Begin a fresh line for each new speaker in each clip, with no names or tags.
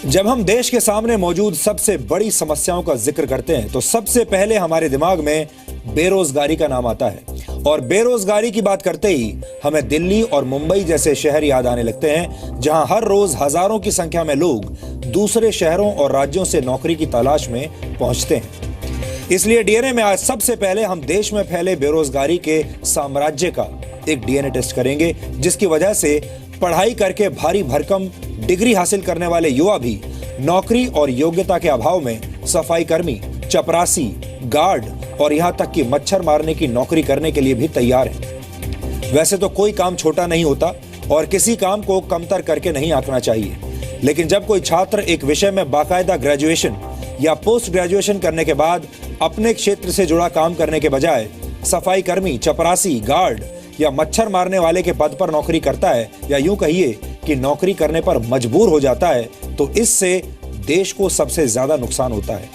जब हम देश के सामने मौजूद सबसे बड़ी समस्याओं का जिक्र करते हैं तो सबसे पहले हमारे दिमाग में बेरोजगारी का नाम आता है। और बेरोजगारी की बात करते ही हमें दिल्ली और मुंबई जैसे शहर याद आने लगते हैं, जहां हर रोज हजारों की संख्या में लोग दूसरे शहरों और राज्यों से नौकरी की तलाश में पहुंचते हैं। इसलिए डीएनए में आज सबसे पहले हम देश में फैले बेरोजगारी के साम्राज्य का एक डीएनए टेस्ट करेंगे, जिसकी वजह से पढ़ाई करके भारी भरकम डिग्री हासिल करने वाले युवा भी नौकरी और योग्यता के अभाव में सफाई कर्मी, चपरासी, गार्ड और यहां तक कि मच्छर मारने की नौकरी करने के लिए भी तैयार हैं। वैसे तो कोई काम छोटा नहीं होता और किसी काम को कमतर करके नहीं आंकना चाहिए, लेकिन जब कोई छात्र एक विषय में बाकायदा ग्रेजुएशन या पोस्ट ग्रेजुएशन करने के बाद अपने क्षेत्र से जुड़ा काम करने के बजाय सफाई कर्मी, चपरासी, गार्ड या मच्छर मारने वाले के पद पर नौकरी करता है, या यूं कहिए कि नौकरी करने पर मजबूर हो जाता है, तो इससे देश को सबसे ज्यादा नुकसान होता है।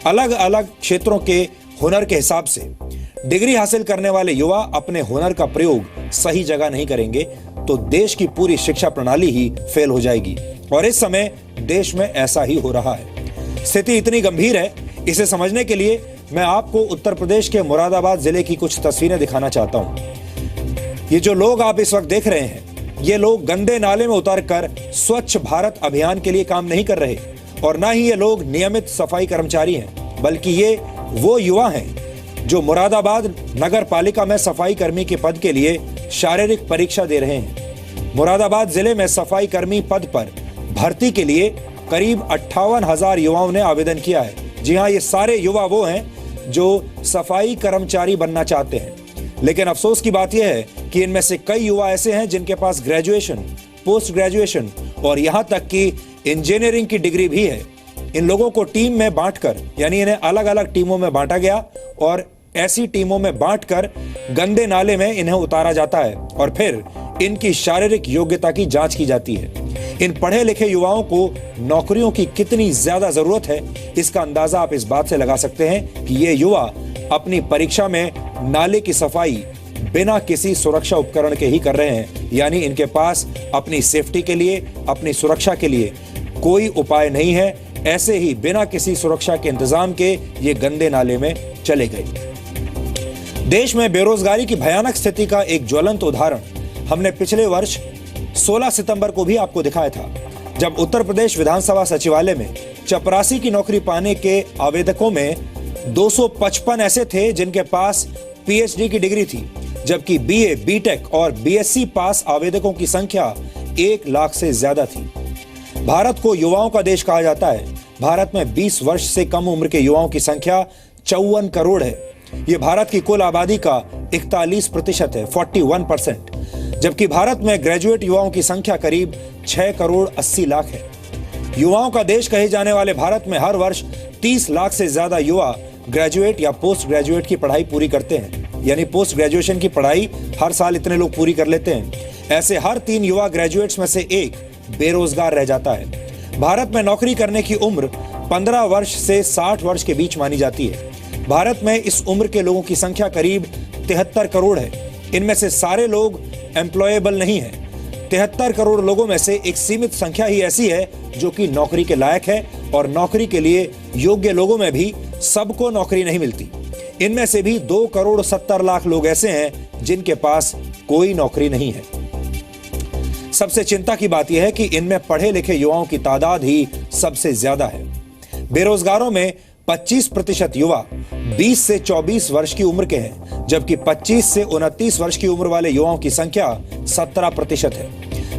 अलग अलग क्षेत्रों के हुनर के हिसाब से डिग्री हासिल करने वाले युवा अपने हुनर का प्रयोग सही जगह नहीं करेंगे तो देश की पूरी शिक्षा प्रणाली ही फेल हो जाएगी। और इस समय देश में ऐसा ही हो रहा है। स्थिति इतनी गंभीर है, इसे समझने के लिए मैं आपको उत्तर प्रदेश के मुरादाबाद जिले की कुछ तस्वीरें दिखाना चाहता हूं। ये जो लोग आप इस वक्त देख रहे हैं, ये लोग गंदे नाले में उतरकर स्वच्छ भारत अभियान के लिए काम नहीं कर रहे, और ना ही ये लोग नियमित सफाई कर्मचारी हैं, बल्कि ये वो युवा हैं जो मुरादाबाद नगर पालिका में सफाई कर्मी के पद के लिए शारीरिक परीक्षा दे रहे हैं। मुरादाबाद जिले में सफाई कर्मी पद पर भर्ती के लिए करीब 58,000 युवाओं ने आवेदन किया है। जी हाँ, ये सारे युवा वो हैं जो सफाई कर्मचारी बनना चाहते हैं। लेकिन अफसोस की बात यह है कि इनमें से कई युवा ऐसे हैं जिनके पास ग्रेजुएशन, पोस्ट ग्रेजुएशन और यहां तक कि इंजीनियरिंग की डिग्री भी है। इन लोगों को टीम में बांटकर, यानी इन्हें अलग अलग टीमों में बांटा गया और ऐसी टीमों में बांटकर गंदे नाले में इन्हें उतारा जाता है और फिर इनकी शारीरिक योग्यता की जांच की जाती है। इन पढ़े लिखे युवाओं को नौकरियों की कितनी ज्यादा जरूरत है, इसका अंदाजा आप इस बात से लगा सकते हैं कि ये युवा अपनी परीक्षा में नाले की सफाई बिना किसी सुरक्षा उपकरण के ही कर रहे हैं, यानी इनके पास अपनी सेफ्टी के लिए, अपनी सुरक्षा के लिए कोई उपाय नहीं है। ऐसे ही बिना किसी सुरक्षा के इंतजाम के ये गंदे नाले में चले गए। देश में बेरोजगारी की भयानक स्थिति का एक ज्वलंत उदाहरण हमने पिछले वर्ष 16 सितंबर को भी आपको दिखाया था, जब उत्तर प्रदेश विधानसभा सचिवालय में चपरासी की नौकरी पाने के आवेदकों में 255 ऐसे थे जिनके पास पीएचडी की डिग्री थी, जबकि बीए, बीटेक और बीएससी पास आवेदकों की संख्या 1 लाख से ज्यादा थी। भारत को युवाओं का देश कहा जाता है। भारत में 20 वर्ष से कम उम्र के युवाओं की संख्या 54 करोड़ है। यह भारत की कुल आबादी का 41% है, 41%, जबकि भारत में ग्रेजुएट युवाओं की संख्या करीब 6 करोड़ 80 लाख है। युवाओं का देश कहे जाने वाले भारत में हर वर्ष 30 लाख से ज्यादा युवा ग्रेजुएट या पोस्ट ग्रेजुएट की पढ़ाई पूरी करते हैं, यानी पोस्ट ग्रेजुएशन की पढ़ाई हर साल इतने लोग पूरी कर लेते हैं। ऐसे हर 3 युवा ग्रेजुएट्स में से एक बेरोजगार रह जाता है। भारत में नौकरी करने की उम्र 15 वर्ष से 60 वर्ष के बीच मानी जाती है। भारत में इस उम्र के लोगों की संख्या करीब 73 करोड़ है। इनमें से सारे लोग एम्प्लॉयबल नहीं है। 73 करोड़ लोगों में से एक सीमित संख्या ही ऐसी है जो कि नौकरी के लायक है, और नौकरी के लिए योग्य लोगों में भी सबको नौकरी नहीं मिलती। इनमें से भी 2 करोड़ 70 लाख लोग ऐसे हैं जिनके पास कोई नौकरी नहीं है। सबसे चिंता की बात यह है कि इनमें पढ़े लिखे युवाओं की तादाद ही सबसे ज्यादा है। बेरोजगारों में 25% युवा 20 से 24 वर्ष की उम्र के हैं, जबकि 25 से 29 वर्ष की उम्र वाले युवाओं की संख्या 17% है।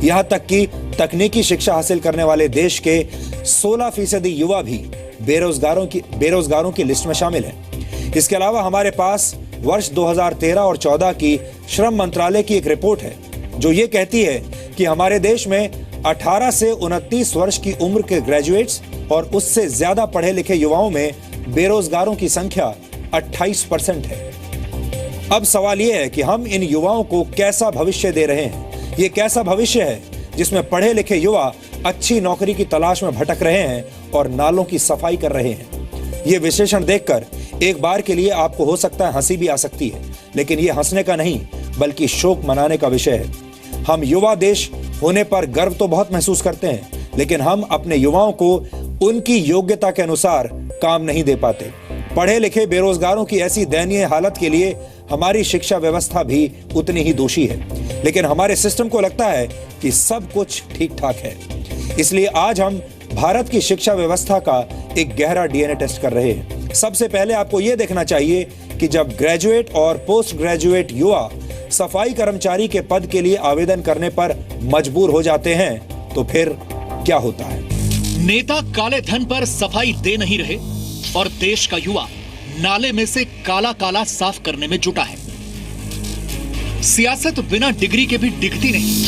यहां तक कि तकनीकी शिक्षा हासिल करने वाले देश के 16% युवा भी बेरोजगारों की लिस्ट में शामिल हैं। इसके अलावा हमारे पास वर्ष 2013 और 14 की श्रम मंत्रालय की एक रिपोर्ट है जो ये कहती है कि हमारे देश में 18 से 29 वर्ष की उम्र के ग्रेजुएट्स और उससे ज्यादा पढ़े लिखे युवाओं में बेरोजगारों की संख्या 28% है। अब सवाल यह है कि हम इन युवाओं को कैसा भविष्य दे रहे हैं। ये कैसा भविष्य है जिसमें पढ़े लिखे युवा अच्छी नौकरी की तलाश में भटक रहे हैं और नालों की सफाई कर रहे हैं। ये विश्लेषण देखकर एक बार के लिए आपको हो सकता है हंसी भी आ सकती है, लेकिन ये हंसने का नहीं बल्कि शोक मनाने का विषय है। हम युवा देश होने पर गर्व तो बहुत महसूस करते हैं, लेकिन हम अपने युवाओं को उनकी योग्यता के अनुसार काम नहीं दे पाते। पढ़े लिखे बेरोजगारों की ऐसी दयनीय हालत के लिए हमारी शिक्षा व्यवस्था भी उतनी ही दोषी है, लेकिन हमारे सिस्टम को लगता है कि सब कुछ ठीक ठाक है। इसलिए आज हम भारत की शिक्षा व्यवस्था का एक गहरा डीएनए टेस्ट कर रहे हैं। सबसे पहले आपको यह देखना चाहिए कि जब ग्रेजुएट और पोस्ट ग्रेजुएट युवा सफाई कर्मचारी के पद के लिए आवेदन करने पर मजबूर हो जाते हैं तो फिर क्या होता है।
नेता काले धन पर सफाई दे नहीं रहे और देश का युवा नाले में से काला काला साफ करने में जुटा है। सियासत बिना डिग्री के भी दिखती नहीं।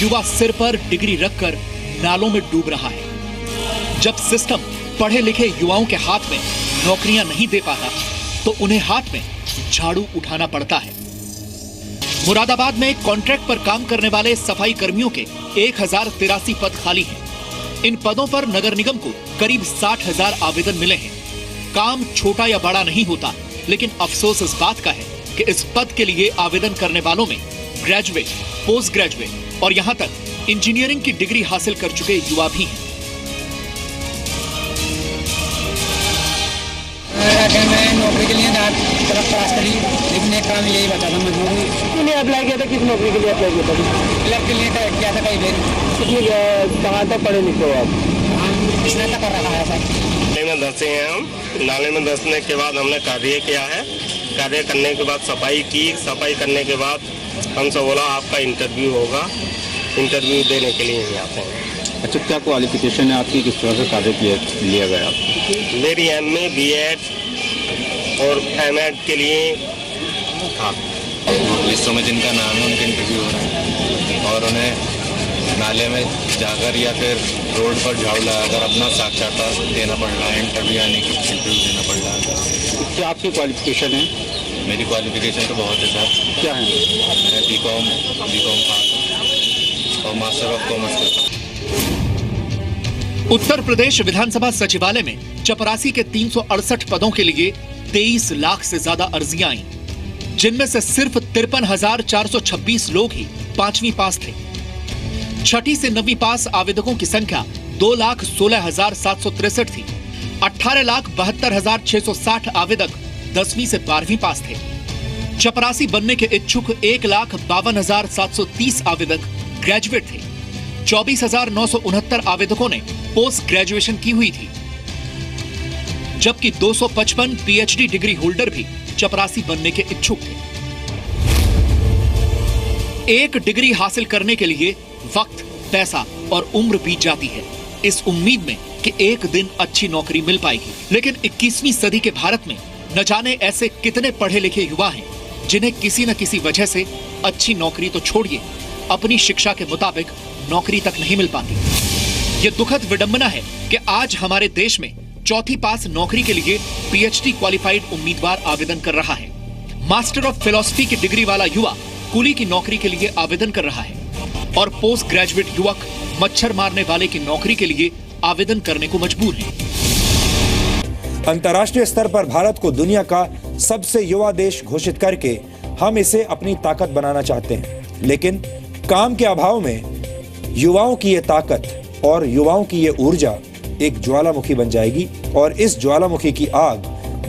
युवा सिर पर डिग्री रखकर नालों में डूब रहा है। जब सिस्टम पढ़े लिखे युवाओं के हाथ में नौकरियां नहीं दे पाता तो उन्हें हाथ में झाड़ू उठाना पड़ता है। मुरादाबाद में कॉन्ट्रैक्ट पर काम करने वाले सफाई कर्मियों के 1083 पद खाली हैं। इन पदों पर नगर निगम को करीब 60,000 आवेदन मिले हैं। काम छोटा या बड़ा नहीं होता, लेकिन अफसोस इस बात का है कि इस पद के लिए आवेदन करने वालों में ग्रेजुएट, पोस्ट ग्रेजुएट और यहां तक इंजीनियरिंग की डिग्री हासिल कर चुके युवा भी हैं।
मैं नौकरी के लिए तरफ पास करी, लेकिन एक काम यही बता था मजबूरी।
किसने अप्लाई किया था? किस नौकरी के लिए अप्लाई किया था?
क्लर्क के लिए किया था कई बार।
कितनी कहाँ तक पढ़े लिखे हो आप?
हम स्नातक कर रखा है सर।
नाले में धंसे हैं हम। नाले में धंसने के बाद हमने कार्य किया है। कार्य करने के बाद सफाई की। सफाई करने के बाद हमसे बोला आपका इंटरव्यू होगा। इंटरव्यू देने के लिए ही आते हैं।
अच्छा, क्या क्वालिफिकेशन है आपकी? किस तरह से कार्य लिया गया?
मेरी MA BEd और M.Ed के लिए
लिस्टों में जिनका नाम है उनके इंटरव्यू हो रहे हैं और उन्हें नाले में जाकर या फिर रोड पर झाड़ू लगाकर अपना साक्षात्कार देना पड़ रहा है। इंटरव्यू यानी कि इंटरव्यू देना पड़ रहा है।
क्या आपकी क्वालिफिकेशन है?
मेरी क्वालिफिकेशन तो बहुत है सर।
क्या है?
मैं B.Com पास हूँ और मास्टर ऑफ कॉमर्स करता हूँ।
उत्तर प्रदेश विधानसभा सचिवालय में चपरासी के 368 पदों के लिए 23 लाख से ज्यादा अर्जियां आई, जिनमें से सिर्फ 53,426 लोग ही 5वीं पास थे। छठी से 9वीं पास आवेदकों की संख्या 2,16,763 थी। 18,72,660 आवेदक 10वीं से 12वीं पास थे। चपरासी बनने के इच्छुक 1,52,730 आवेदक ग्रेजुएट थे। 24,969 आवेदकों ने पोस्ट ग्रेजुएशन की हुई थी, जबकि 255 PhD डिग्री होल्डर भी चपरासी बनने के इच्छुक थे। एक डिग्री हासिल करने के लिए वक्त, पैसा और उम्र बीत जाती है, इस उम्मीद में कि एक दिन अच्छी नौकरी मिल पाएगी। लेकिन 21वीं सदी के भारत में न जाने ऐसे कितने पढ़े लिखे युवा हैं जिन्हें किसी न किसी वजह से अच्छी नौकरी तो छोड़िए, अपनी शिक्षा के मुताबिक नौकरी तक नहीं मिल पाती। ये दुखद विडंबना है कि आज हमारे देश में चौथी पास नौकरी के लिए PhD क्वालिफाइड उम्मीदवार आवेदन कर रहा है। मास्टर ऑफ फिलॉसफी की डिग्री वाला युवा कुली की नौकरी के लिए आवेदन कर रहा है और पोस्ट ग्रेजुएट युवक मच्छर मारने वाले की नौकरी के लिए आवेदन करने को मजबूर है।
अंतर्राष्ट्रीय स्तर पर भारत को दुनिया का सबसे युवा देश घोषित करके हम इसे अपनी ताकत बनाना चाहते हैं, लेकिन काम के अभाव में युवाओं की ये ताकत और युवाओं की ये ऊर्जा एक ज्वालामुखी बन जाएगी और इस ज्वालामुखी की आग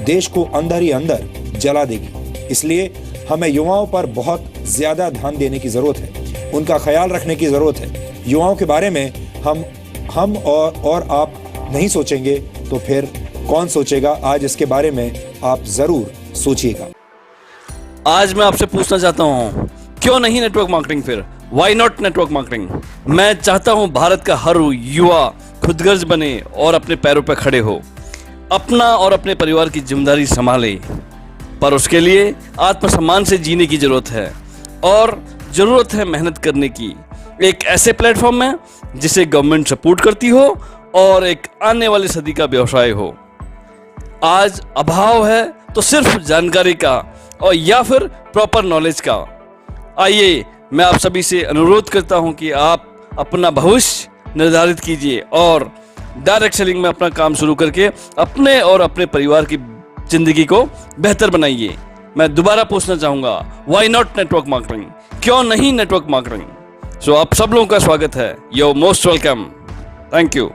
देश को अंदर ही अंदर जला देगी। इसलिए हमें युवाओं पर बहुत ज्यादा ध्यान देने की जरूरत है, उनका ख्याल रखने की जरूरत है। युवाओं के बारे में हम और आप नहीं सोचेंगे तो फिर कौन सोचेगा? आज इसके बारे में आप जरूर सोचिएगा।
आज मैं आपसे पूछना चाहता हूँ, क्यों नहीं नेटवर्क मार्केटिंग? फिर वाई नॉट नेटवर्क मार्केटिंग? मैं चाहता हूँ भारत का हर युवा खुदगर्ज बने और अपने पैरों पर खड़े हो, अपना और अपने परिवार की जिम्मेदारी संभाले, पर उसके लिए आत्मसम्मान से जीने की जरूरत है और जरूरत है मेहनत करने की। एक ऐसे प्लेटफॉर्म में जिसे गवर्नमेंट सपोर्ट करती हो और एक आने वाली सदी का व्यवसाय हो। आज अभाव है तो सिर्फ जानकारी का और या फिर प्रॉपर नॉलेज का। आइए मैं आप सभी से अनुरोध करता हूं कि आप अपना भविष्य निर्धारित कीजिए और डायरेक्ट सेलिंग में अपना काम शुरू करके अपने और अपने परिवार की जिंदगी को बेहतर बनाइए। मैं दोबारा पूछना चाहूंगा, व्हाई नॉट नेटवर्क मार्केटिंग? क्यों नहीं नेटवर्क मार्केटिंग? सो आप सब लोगों का स्वागत है। You most welcome. Thank you.